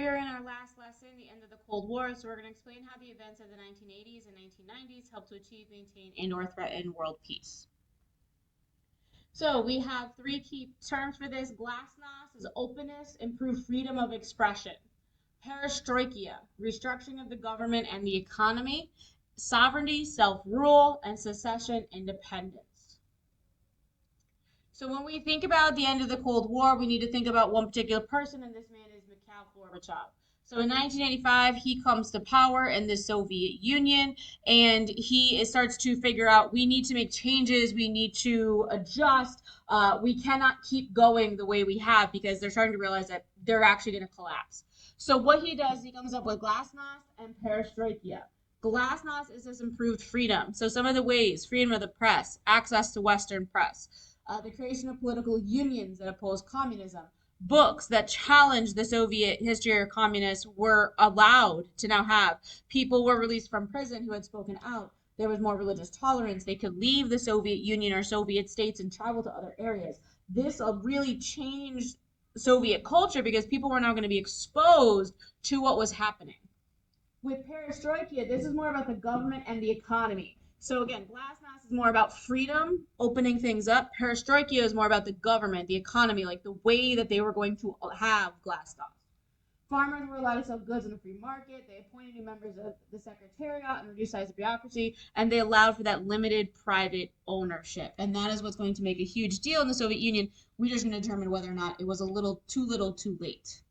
we are in our last lesson, the end of the Cold War, so we're going to explain how the events of the 1980s and 1990s helped to achieve, maintain, and/or threaten world peace. So we have three key terms for this. Glasnost is openness, improved freedom of expression. Perestroika, restructuring of the government and the economy. Sovereignty, self-rule, and secession, independence. So when we think about the end of the Cold War, we need to think about one particular person, and this man is Mikhail Gorbachev. So in 1985, he comes to power in the Soviet Union, and he starts to figure out we need to make changes, we need to adjust. We cannot keep going the way we have because they're starting to realize that they're actually going to collapse. So what he does, he comes up with glasnost and perestroika. Glasnost is this improved freedom. So some of the ways: freedom of the press, access to Western press, the creation of political unions that oppose communism, books that challenge the Soviet history or communists were allowed to now have. People were released from prison who had spoken out. There was more religious tolerance. They could leave the Soviet Union or Soviet states and travel to other areas. This really changed Soviet culture because people were now going to be exposed to what was happening. With perestroika, this is more about the government and the economy. So again, glasnost is more about freedom, opening things up. Perestroika is more about the government, the economy, like the way that they were going to have glasnost. Farmers were allowed to sell goods in a free market. They appointed new members of the secretariat and reduced size of bureaucracy, and they allowed for that limited private ownership. And that is what's going to make a huge deal in the Soviet Union. We're just going to determine whether or not it was a little too late.